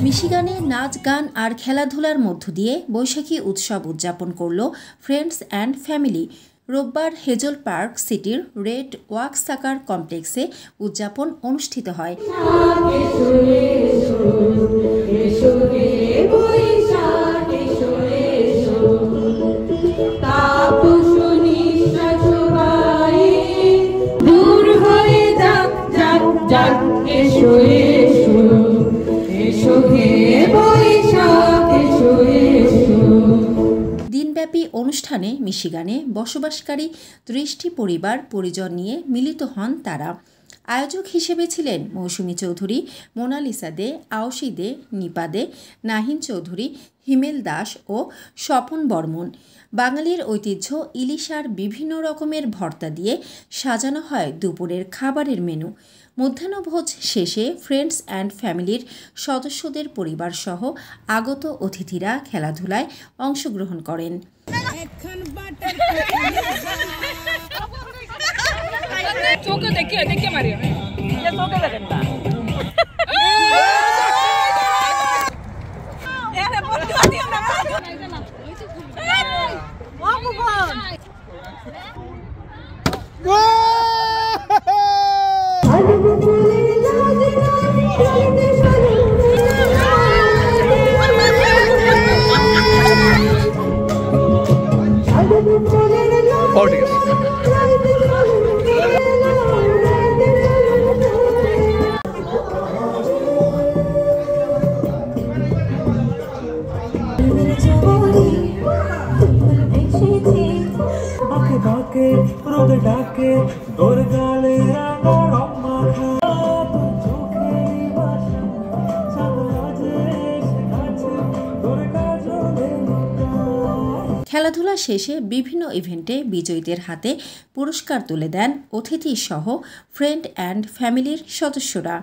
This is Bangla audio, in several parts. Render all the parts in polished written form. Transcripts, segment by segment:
মিশিগানে নাচ গান আর খেলাধুলার মধ্য দিয়ে বৈশাখী উৎসব উদযাপন করল ফ্রেন্ডস অ্যান্ড ফ্যামিলি। রোববার হেজল পার্ক সিটির রেড ওয়াক সাকার কমপ্লেক্সে উদযাপন অনুষ্ঠিত হয়। দিনব্যাপী অনুষ্ঠানে মিশিগানে বসবাসকারী ৩০টি পরিবার পরিজন নিয়ে মিলিত হন তারা। আয়োজক হিসেবে ছিলেন মৌসুমী চৌধুরী, মোনালিসা দে, আওশী দে, নিপা দে, নাহিন চৌধুরী, হিমেল দাস ও স্বপন বর্মন। বাঙালির ঐতিহ্য ইলিশার বিভিন্ন রকমের ভর্তা দিয়ে সাজানো হয় দুপুরের খাবারের মেনু। মধ্যাহ্নভোজ শেষে ফ্রেন্ডস অ্যান্ড ফ্যামিলির সদস্যদের পরিবারসহ আগত অতিথিরা খেলাধুলায় অংশগ্রহণ করেন। খেলাধুলা শেষে বিভিন্ন ইভেন্টে বিজয়ীদের হাতে পুরস্কার তুলে দেন অতিথি সহ ফ্রেন্ড অ্যান্ড ফ্যামিলির সদস্যরা।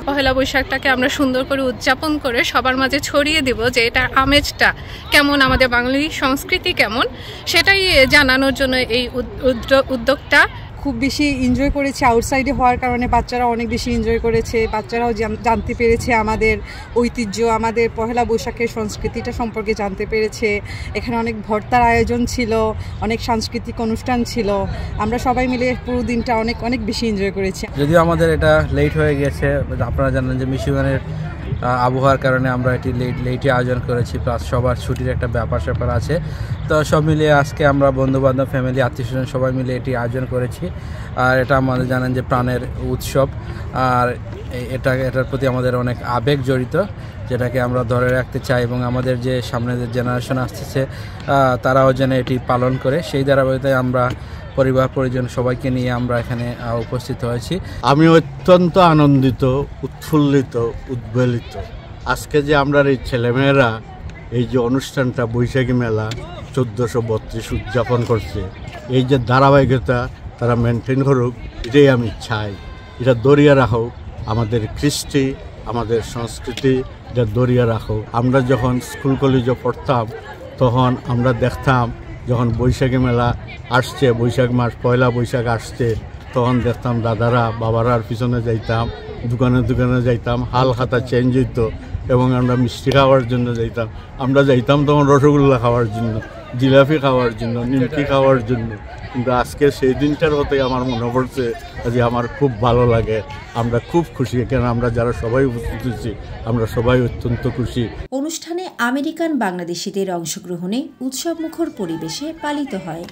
পহেলা বৈশাখটাকে আমরা সুন্দর করে উদযাপন করে সবার মাঝে ছড়িয়ে দিব যে এটার আমেজটা কেমন, আমাদের বাঙালি সংস্কৃতি কেমন, সেটাই জানানোর জন্য এই উদ্যোগটা। খুব বেশি এনজয় করেছে, আউটসাইডে হওয়ার কারণে বাচ্চারা অনেক বেশি এনজয় করেছে। বাচ্চারাও জানতে পেরেছে আমাদের ঐতিহ্য, আমাদের পহেলা বৈশাখের সংস্কৃতিটা সম্পর্কে জানতে পেরেছে। এখানে অনেক ভর্তার আয়োজন ছিল, অনেক সাংস্কৃতিক অনুষ্ঠান ছিল। আমরা সবাই মিলে পুরো দিনটা অনেক অনেক বেশি এনজয় করেছি। যদিও আমাদের এটা লেট হয়ে গেছে, আপনারা জানেন যে মিশিগানের আবহাওয়ার কারণে আমরা এটি লেটে আয়োজন করেছি, প্লাস সবার ছুটির একটা ব্যাপার আছে। তো সব মিলিয়ে আজকে আমরা বন্ধুবান্ধব, ফ্যামিলি, আত্মীয়স্বজন সবাই মিলে এটি আয়োজন করেছি। আর এটা আমাদের জানেন যে প্রাণের উৎসব, আর এটার প্রতি আমাদের অনেক আবেগ জড়িত, যেটাকে আমরা ধরে রাখতে চাই এবং আমাদের যে সামনে যে জেনারেশন আসতেছে তারাও যেন এটি পালন করে। সেই ধারাবাহিকতায় আমরা পরিবার পরিজন সবাইকে নিয়ে আমরা এখানে উপস্থিত হয়েছি। আমি অত্যন্ত আনন্দিত, উৎফুল্লিত, উদ্বেলিত। আজকে যে আমরা এই ছেলেমেয়েরা এই যে অনুষ্ঠানটা বৈশাখী মেলা 1432 উদযাপন করছে, এই যে ধারাবাহিকতা তারা মেনটেন করুক, এটাই আমি চাই। এটা দরিয়া রাখো আমাদের কৃষ্টি, আমাদের সংস্কৃতি, এটা দরিয়া রাখো। আমরা যখন স্কুল কলেজে পড়তাম তখন আমরা দেখতাম যখন বৈশাখী মেলা আসছে, বৈশাখ মাস পয়লা বৈশাখ আসছে, তখন দেখতাম দাদারা বাবারার পিছনে যাইতাম, দোকানে যাইতাম, হাল খাতা চেঞ্জ হইত এবং আমরা মিষ্টি খাওয়ার জন্য যাইতাম। আমরা যাইতাম তখন রসগোল্লা খাওয়ার জন্য, জিলাপি খাওয়ার জন্য, নিমকি খাওয়ার জন্য। কিন্তু আজকে সেই দিনটার হতে আমার মনে পড়ছে যে আমার খুব ভালো লাগে, আমরা খুব খুশি। কেন আমরা যারা সবাই উপস্থিত হয়েছি আমরা সবাই অত্যন্ত খুশি। অনুষ্ঠানে আমেরিকান বাংলাদেশিদের অংশগ্রহণে উৎসবমুখর পরিবেশে পালিত হয়।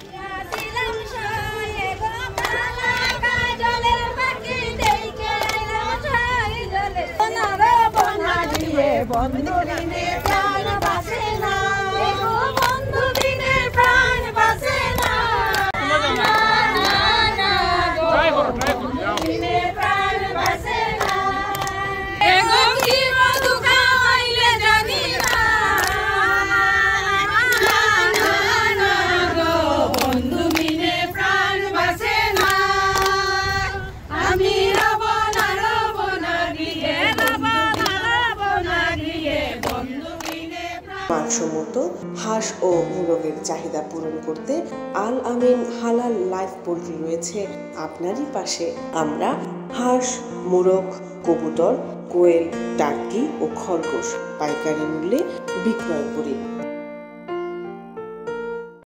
মানসম্মত হাঁস ও মুরগের চাহিদা পূরণ করতে আল আমিন হালাল লাইভ পোল্ট্রি রয়েছে আপনারই পাশে। আমরা হাঁস, মুরগ, কবুতর কোয়েল, টার্কি ও খরগোশ পাইকারি মূল্যে বিক্রয় করি।